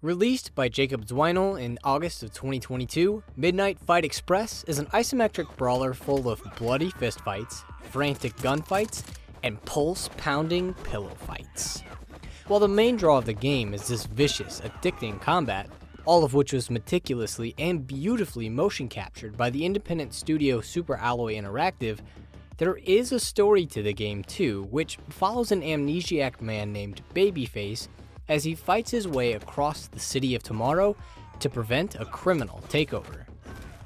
Released by Jacob Zweinel in August of 2022, Midnight Fight Express is an isometric brawler full of bloody fistfights, frantic gunfights, and pulse-pounding pillow fights. While the main draw of the game is this vicious, addicting combat, all of which was meticulously and beautifully motion captured by the independent studio Super Alloy Interactive, there is a story to the game too, which follows an amnesiac man named Babyface as he fights his way across the city of tomorrow to prevent a criminal takeover.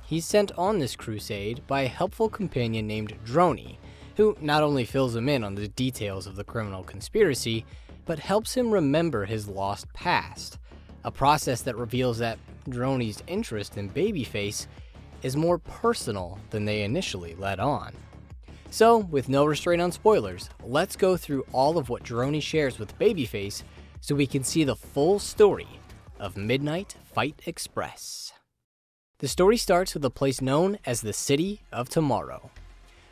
He's sent on this crusade by a helpful companion named Droney, who not only fills him in on the details of the criminal conspiracy, but helps him remember his lost past, a process that reveals that Droney's interest in Babyface is more personal than they initially let on. So, with no restraint on spoilers, let's go through all of what Droney shares with Babyface so we can see the full story of Midnight Fight Express. The story starts with a place known as the City of Tomorrow.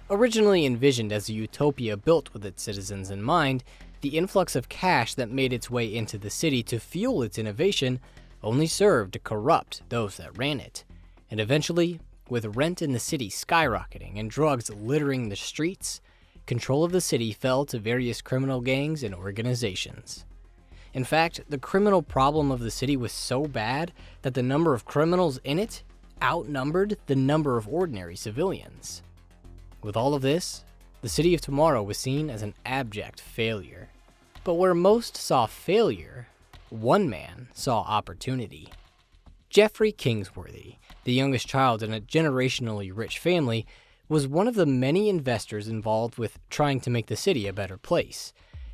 Originally envisioned as a utopia built with its citizens in mind, the influx of cash that made its way into the city to fuel its innovation only served to corrupt those that ran it, and eventually, with rent in the city skyrocketing and drugs littering the streets, control of the city fell to various criminal gangs and organizations. In fact, the criminal problem of the city was so bad that the number of criminals in it outnumbered the number of ordinary civilians. With all of this, the City of Tomorrow was seen as an abject failure. But where most saw failure, one man saw opportunity. Jeffrey Kingsworthy, the youngest child in a generationally rich family, was one of the many investors involved with trying to make the city a better place.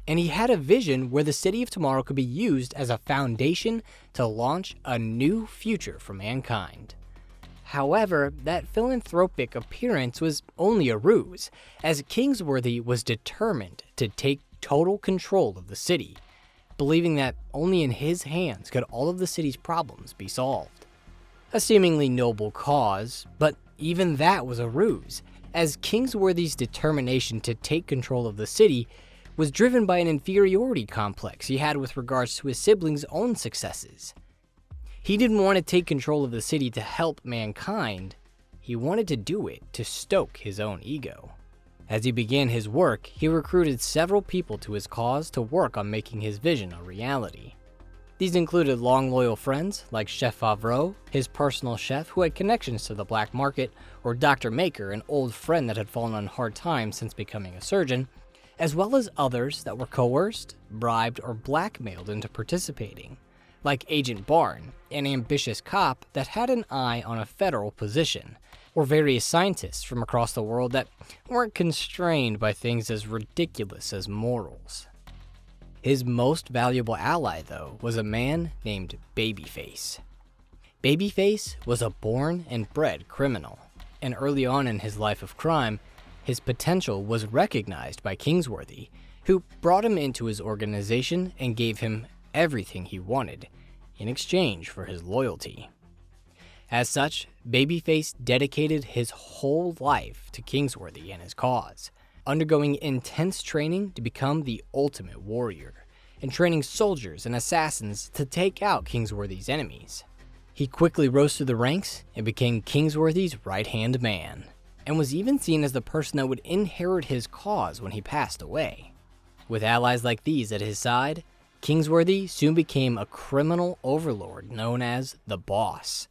And he had a vision where the City of Tomorrow could be used as a foundation to launch a new future for mankind. However, that philanthropic appearance was only a ruse, as Kingsworthy was determined to take total control of the city, believing that only in his hands could all of the city's problems be solved. A seemingly noble cause, but even that was a ruse, as Kingsworthy's determination to take control of the city was driven by an inferiority complex he had with regards to his siblings' own successes. He didn't want to take control of the city to help mankind, he wanted to do it to stoke his own ego. As he began his work, he recruited several people to his cause to work on making his vision a reality. These included long loyal friends like Chef Favreau, his personal chef who had connections to the black market, or Dr. Maker, an old friend that had fallen on hard times since becoming a surgeon, as well as others that were coerced, bribed, or blackmailed into participating, like Agent Barn, an ambitious cop that had an eye on a federal position, or various scientists from across the world that weren't constrained by things as ridiculous as morals. His most valuable ally, though, was a man named Babyface. Babyface was a born and bred criminal, and early on in his life of crime, his potential was recognized by Kingsworthy, who brought him into his organization and gave him everything he wanted in exchange for his loyalty. As such, Babyface dedicated his whole life to Kingsworthy and his cause, undergoing intense training to become the ultimate warrior, and training soldiers and assassins to take out Kingsworthy's enemies. He quickly rose through the ranks and became Kingsworthy's right-hand man, and was even seen as the person that would inherit his cause when he passed away. With allies like these at his side, Kingsworthy soon became a criminal overlord known as the Boss,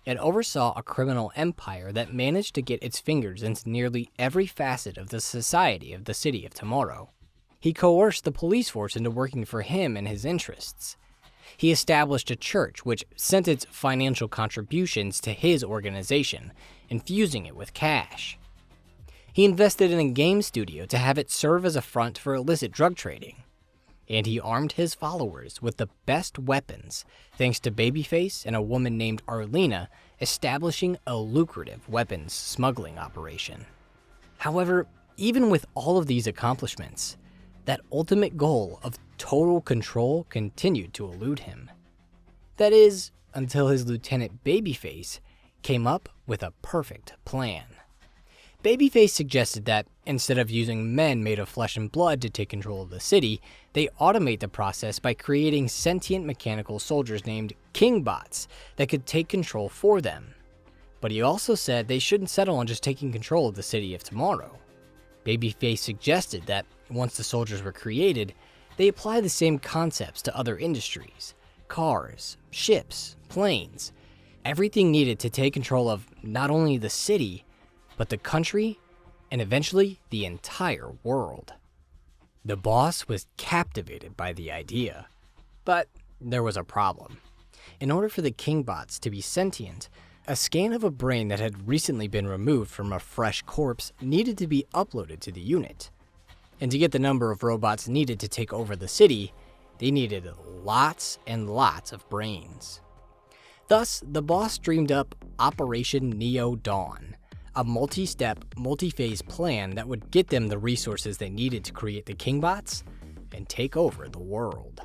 and oversaw a criminal empire that managed to get its fingers into nearly every facet of the society of the City of Tomorrow. He coerced the police force into working for him and his interests. He established a church which sent its financial contributions to his organization, infusing it with cash. He invested in a game studio to have it serve as a front for illicit drug trading. And he armed his followers with the best weapons, thanks to Babyface and a woman named Arlena establishing a lucrative weapons smuggling operation. However, even with all of these accomplishments, that ultimate goal of total control continued to elude him. That is, until his lieutenant Babyface came up with a perfect plan. Babyface suggested that instead of using men made of flesh and blood to take control of the city, they automate the process by creating sentient mechanical soldiers named Kingbots that could take control for them. But he also said they shouldn't settle on just taking control of the city of tomorrow. Babyface suggested that once the soldiers were created, they apply the same concepts to other industries, cars, ships, planes, everything needed to take control of not only the city, but the country, and eventually the entire world. The boss was captivated by the idea, but there was a problem. In order for the Kingbots to be sentient, a scan of a brain that had recently been removed from a fresh corpse needed to be uploaded to the unit. And to get the number of robots needed to take over the city, they needed lots and lots of brains. Thus, the boss dreamed up Operation Neo Dawn, a multi-step, multi-phase plan that would get them the resources they needed to create the Kingbots and take over the world.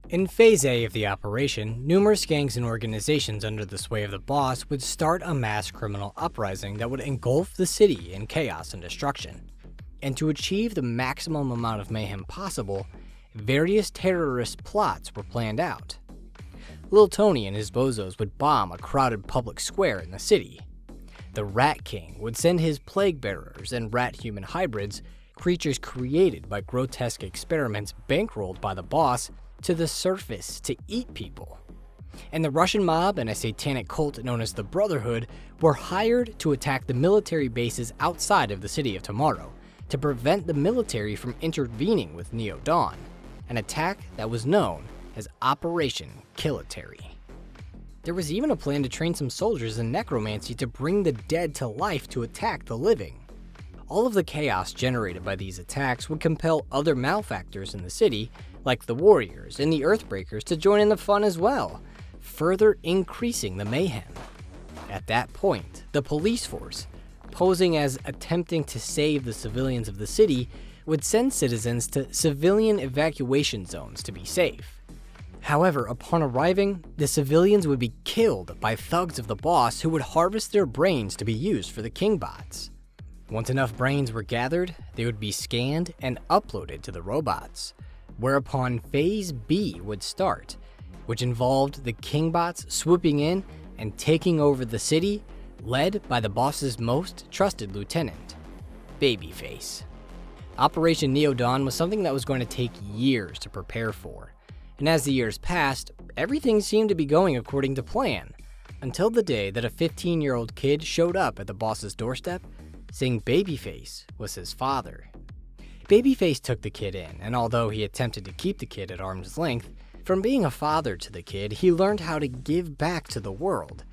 In Phase A of the operation, numerous gangs and organizations under the sway of the boss would start a mass criminal uprising that would engulf the city in chaos and destruction. And to achieve the maximum amount of mayhem possible, various terrorist plots were planned out. Lil Tony and his bozos would bomb a crowded public square in the city. The Rat King would send his plague bearers and rat-human hybrids, creatures created by grotesque experiments bankrolled by the boss, to the surface to eat people. And the Russian mob and a satanic cult known as the Brotherhood were hired to attack the military bases outside of the city of tomorrow to prevent the military from intervening with Neo Dawn, an attack that was known as Operation Kilitary. There was even a plan to train some soldiers in necromancy to bring the dead to life to attack the living. All of the chaos generated by these attacks would compel other malefactors in the city, like the Warriors and the Earthbreakers, to join in the fun as well, further increasing the mayhem. At that point, the police force, posing as attempting to save the civilians of the city, would send citizens to civilian evacuation zones to be safe. However, upon arriving, the civilians would be killed by thugs of the boss who would harvest their brains to be used for the Kingbots. Once enough brains were gathered, they would be scanned and uploaded to the robots, whereupon Phase B would start, which involved the Kingbots swooping in and taking over the city, led by the boss's most trusted lieutenant, Babyface. Operation Neo Dawn was something that was going to take years to prepare for. And as the years passed, everything seemed to be going according to plan, until the day that a 15-year-old kid showed up at the boss's doorstep, saying Babyface was his father. Babyface took the kid in, and although he attempted to keep the kid at arm's length, from being a father to the kid, he learned how to give back to the world,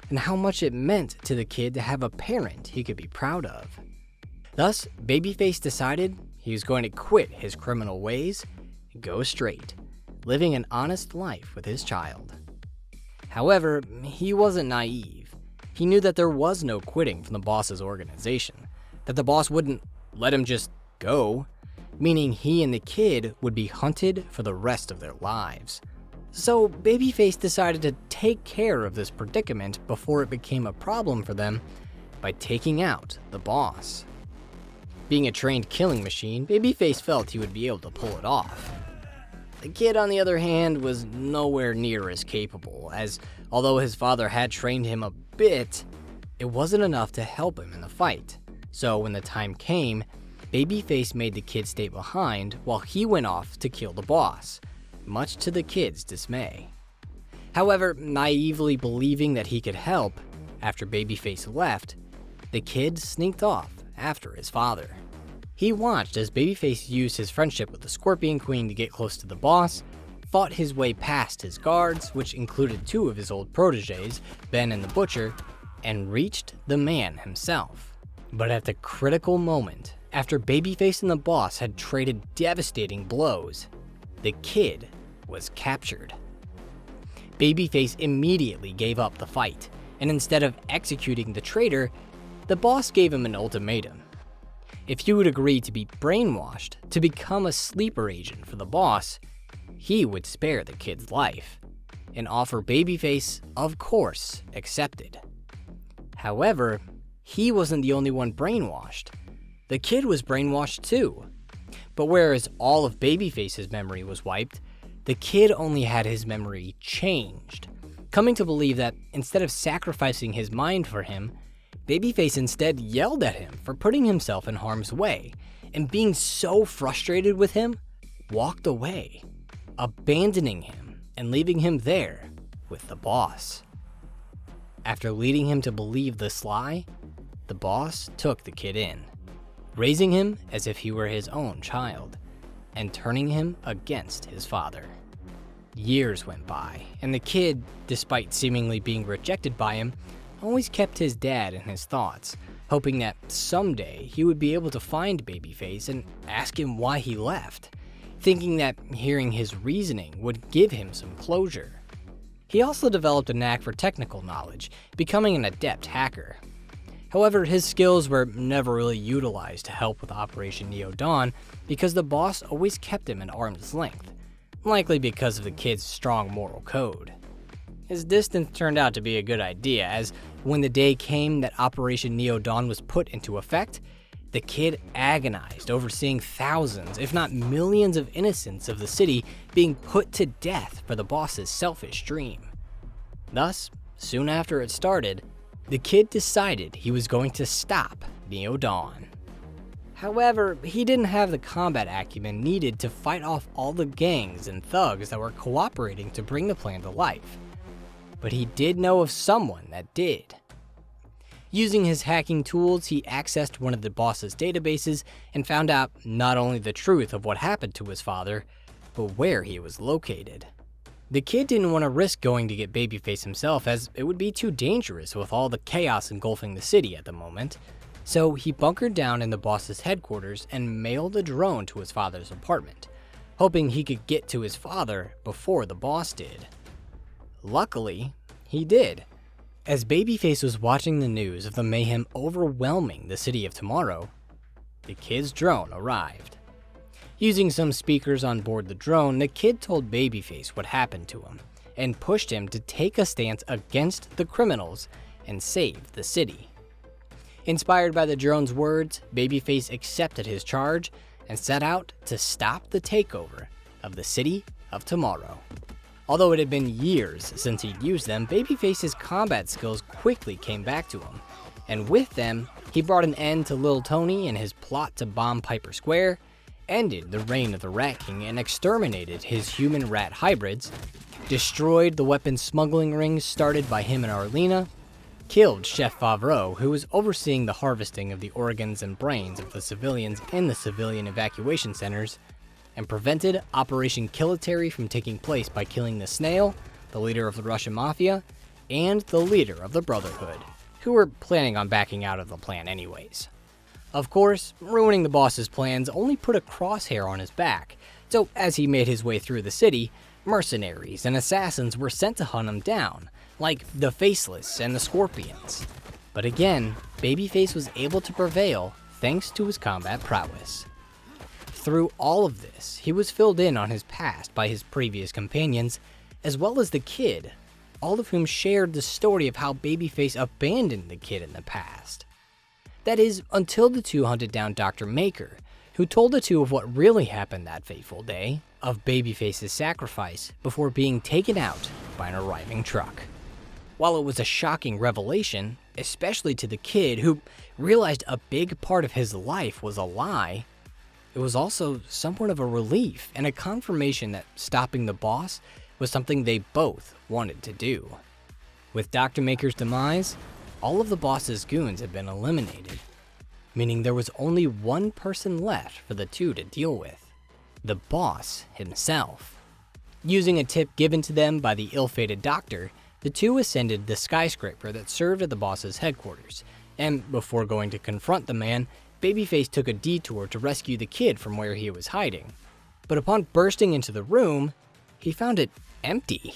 and how much it meant to the kid to have a parent he could be proud of. Thus, Babyface decided he was going to quit his criminal ways and go straight, living an honest life with his child. However, he wasn't naive. He knew that there was no quitting from the boss's organization, that the boss wouldn't let him just go, meaning he and the kid would be hunted for the rest of their lives. So Babyface decided to take care of this predicament before it became a problem for them by taking out the boss. Being a trained killing machine, Babyface felt he would be able to pull it off. The kid, on the other hand, was nowhere near as capable, as although his father had trained him a bit, it wasn't enough to help him in the fight. So when the time came, Babyface made the kid stay behind while he went off to kill the boss, much to the kid's dismay. However, naively believing that he could help, after Babyface left, the kid sneaked off after his father. He watched as Babyface used his friendship with the Scorpion Queen to get close to the boss, fought his way past his guards, which included two of his old proteges, Ben and the Butcher, and reached the man himself. But at the critical moment, after Babyface and the boss had traded devastating blows, the kid was captured. Babyface immediately gave up the fight, and instead of executing the traitor, the boss gave him an ultimatum. If he would agree to be brainwashed to become a sleeper agent for the boss, he would spare the kid's life. An offer Babyface, of course, accepted. However, he wasn't the only one brainwashed. The kid was brainwashed too. But whereas all of Babyface's memory was wiped, the kid only had his memory changed, coming to believe that instead of sacrificing his mind for him, Babyface instead yelled at him for putting himself in harm's way, and being so frustrated with him, walked away, abandoning him and leaving him there with the boss. After leading him to believe this lie, the boss took the kid in, raising him as if he were his own child, and turning him against his father. Years went by, and the kid, despite seemingly being rejected by him, always kept his dad in his thoughts, hoping that someday he would be able to find Babyface and ask him why he left, thinking that hearing his reasoning would give him some closure. He also developed a knack for technical knowledge, becoming an adept hacker. However, his skills were never really utilized to help with Operation Neo Dawn because the boss always kept him at arm's length, likely because of the kid's strong moral code. His distance turned out to be a good idea, as when the day came that Operation Neo Dawn was put into effect, the kid agonized over seeing thousands, if not millions of innocents of the city being put to death for the boss's selfish dream. Thus, soon after it started, the kid decided he was going to stop Neo Dawn. However, he didn't have the combat acumen needed to fight off all the gangs and thugs that were cooperating to bring the plan to life. But he did know of someone that did. Using his hacking tools, he accessed one of the boss's databases and found out not only the truth of what happened to his father, but where he was located. The kid didn't want to risk going to get Babyface himself, as it would be too dangerous with all the chaos engulfing the city at the moment, so he bunkered down in the boss's headquarters and mailed a drone to his father's apartment, hoping he could get to his father before the boss did. Luckily, he did. As Babyface was watching the news of the mayhem overwhelming the city of tomorrow, the kid's drone arrived. Using some speakers on board the drone, the kid told Babyface what happened to him, and pushed him to take a stance against the criminals and save the city. Inspired by the drone's words, Babyface accepted his charge and set out to stop the takeover of the city of tomorrow. Although it had been years since he'd used them, Babyface's combat skills quickly came back to him, and with them, he brought an end to Lil Tony and his plot to bomb Piper Square, ended the reign of the Rat King and exterminated his human-rat hybrids, destroyed the weapons smuggling rings started by him and Arlena, killed Chef Favreau, who was overseeing the harvesting of the organs and brains of the civilians in the civilian evacuation centers, and prevented Operation Kilitary from taking place by killing the Snail, the leader of the Russian Mafia, and the leader of the Brotherhood, who were planning on backing out of the plan anyways. Of course, ruining the boss's plans only put a crosshair on his back, so as he made his way through the city, mercenaries and assassins were sent to hunt him down, like the Faceless and the Scorpions. But again, Babyface was able to prevail thanks to his combat prowess. Through all of this, he was filled in on his past by his previous companions, as well as the kid, all of whom shared the story of how Babyface abandoned the kid in the past. That is, until the two hunted down Dr. Maker, who told the two of what really happened that fateful day, of Babyface's sacrifice, before being taken out by an arriving truck. While it was a shocking revelation, especially to the kid who realized a big part of his life was a lie, it was also somewhat of a relief and a confirmation that stopping the boss was something they both wanted to do. With Dr. Maker's demise, all of the boss's goons had been eliminated, meaning there was only one person left for the two to deal with: the boss himself. Using a tip given to them by the ill-fated doctor, the two ascended the skyscraper that served as the boss's headquarters, and before going to confront the man, Babyface took a detour to rescue the kid from where he was hiding. But upon bursting into the room, he found it empty.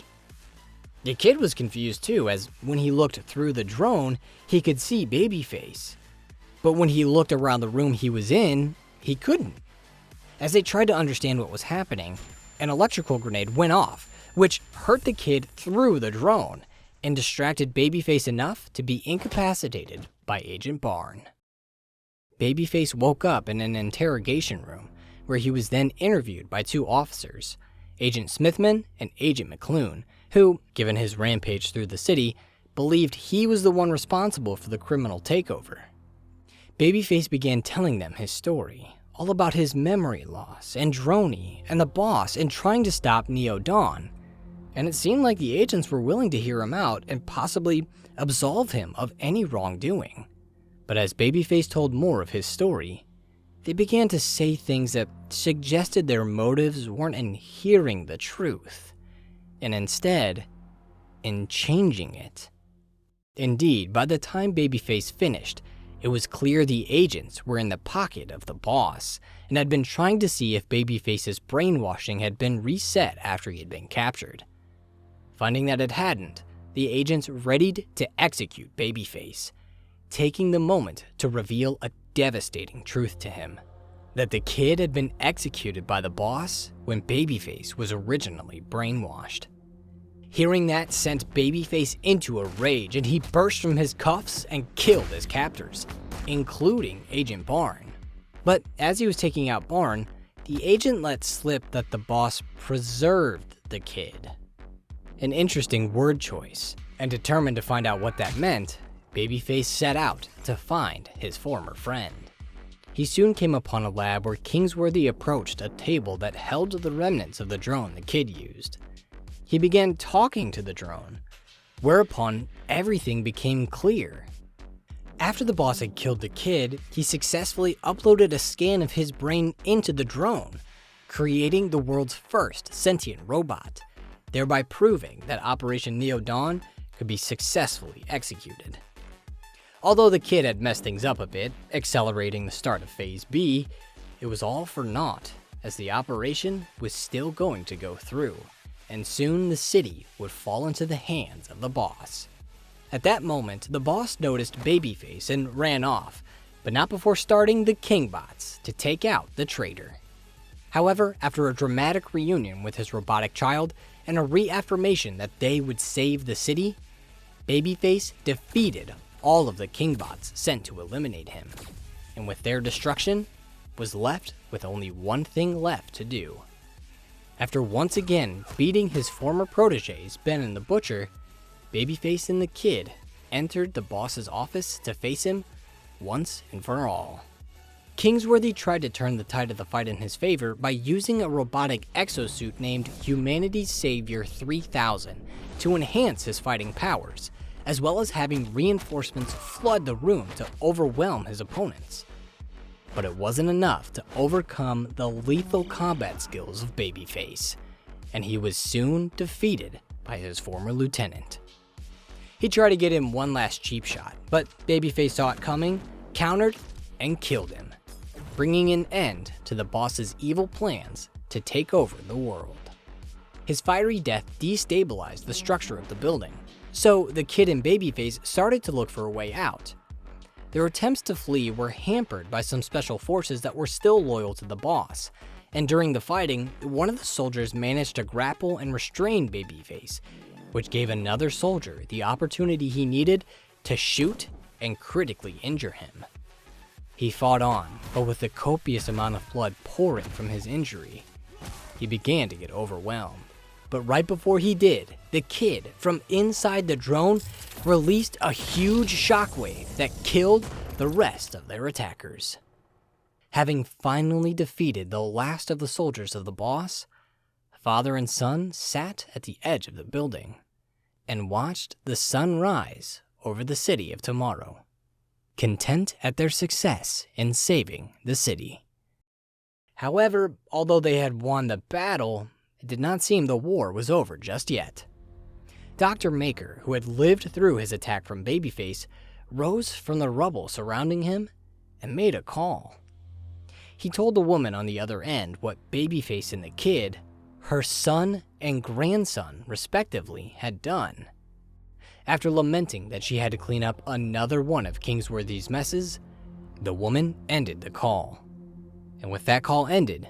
The kid was confused too, as when he looked through the drone, he could see Babyface. But when he looked around the room he was in, he couldn't. As they tried to understand what was happening, an electrical grenade went off, which hurt the kid through the drone and distracted Babyface enough to be incapacitated by Agent Barn. Babyface woke up in an interrogation room where he was then interviewed by two officers, Agent Smithman and Agent McClune, who, given his rampage through the city, believed he was the one responsible for the criminal takeover. Babyface began telling them his story, all about his memory loss, Androni, and the boss, and trying to stop Neo Dawn. And it seemed like the agents were willing to hear him out and possibly absolve him of any wrongdoing. But as Babyface told more of his story, they began to say things that suggested their motives weren't in hearing the truth, and instead, in changing it. Indeed, by the time Babyface finished, it was clear the agents were in the pocket of the boss and had been trying to see if Babyface's brainwashing had been reset after he had been captured. Finding that it hadn't, the agents readied to execute Babyface, taking the moment to reveal a devastating truth to him, that the kid had been executed by the boss when Babyface was originally brainwashed. Hearing that sent Babyface into a rage, and he burst from his cuffs and killed his captors, including Agent Barn. But as he was taking out Barn, the agent let slip that the boss preserved the kid. An interesting word choice, and determined to find out what that meant, Babyface set out to find his former friend. He soon came upon a lab where Kingsworthy approached a table that held the remnants of the drone the kid used. He began talking to the drone, whereupon everything became clear. After the boss had killed the kid, he successfully uploaded a scan of his brain into the drone, creating the world's first sentient robot, thereby proving that Operation Neo Dawn could be successfully executed. Although the kid had messed things up a bit, accelerating the start of Phase B, it was all for naught, as the operation was still going to go through, and soon the city would fall into the hands of the boss. At that moment, the boss noticed Babyface and ran off, but not before starting the Kingbots to take out the traitor. However, after a dramatic reunion with his robotic child and a reaffirmation that they would save the city, Babyface defeated all of the Kingbots sent to eliminate him, and with their destruction, was left with only one thing left to do. After once again beating his former proteges, Ben and the Butcher, Babyface and the kid entered the boss's office to face him once and for all. Kingsworthy tried to turn the tide of the fight in his favor by using a robotic exosuit named Humanity's Savior 3000 to enhance his fighting powers, as well as having reinforcements flood the room to overwhelm his opponents. But it wasn't enough to overcome the lethal combat skills of Babyface, and he was soon defeated by his former lieutenant. He tried to get him one last cheap shot, but Babyface saw it coming, countered, and killed him, bringing an end to the boss's evil plans to take over the world. His fiery death destabilized the structure of the building, so the kid and Babyface started to look for a way out. Their attempts to flee were hampered by some special forces that were still loyal to the boss, and during the fighting, one of the soldiers managed to grapple and restrain Babyface, which gave another soldier the opportunity he needed to shoot and critically injure him. He fought on, but with the copious amount of blood pouring from his injury, he began to get overwhelmed. But right before he did, the kid from inside the drone released a huge shockwave that killed the rest of their attackers. Having finally defeated the last of the soldiers of the boss, father and son sat at the edge of the building and watched the sun rise over the city of tomorrow, content at their success in saving the city. However, although they had won the battle, it did not seem the war was over just yet. Dr. Maker, who had lived through his attack from Babyface, rose from the rubble surrounding him and made a call. He told the woman on the other end what Babyface and the kid, her son and grandson respectively, had done. After lamenting that she had to clean up another one of Kingsworthy's messes, the woman ended the call. And with that call ended,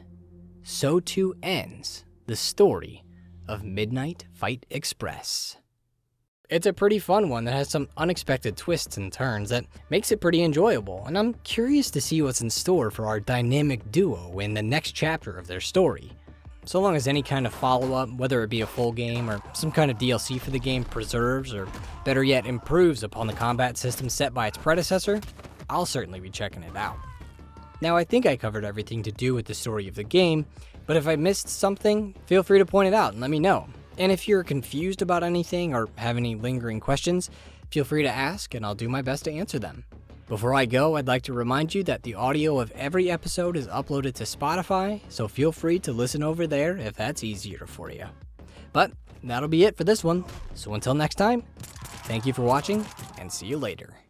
so too ends the story of Midnight Fight Express. It's a pretty fun one that has some unexpected twists and turns that makes it pretty enjoyable, and I'm curious to see what's in store for our dynamic duo in the next chapter of their story. So long as any kind of follow-up, whether it be a full game or some kind of DLC for the game, preserves or better yet improves upon the combat system set by its predecessor, I'll certainly be checking it out. Now, I think I covered everything to do with the story of the game, but if I missed something, feel free to point it out and let me know. And if you're confused about anything or have any lingering questions, feel free to ask and I'll do my best to answer them. Before I go, I'd like to remind you that the audio of every episode is uploaded to Spotify, so feel free to listen over there if that's easier for you. But that'll be it for this one, so until next time, thank you for watching and see you later.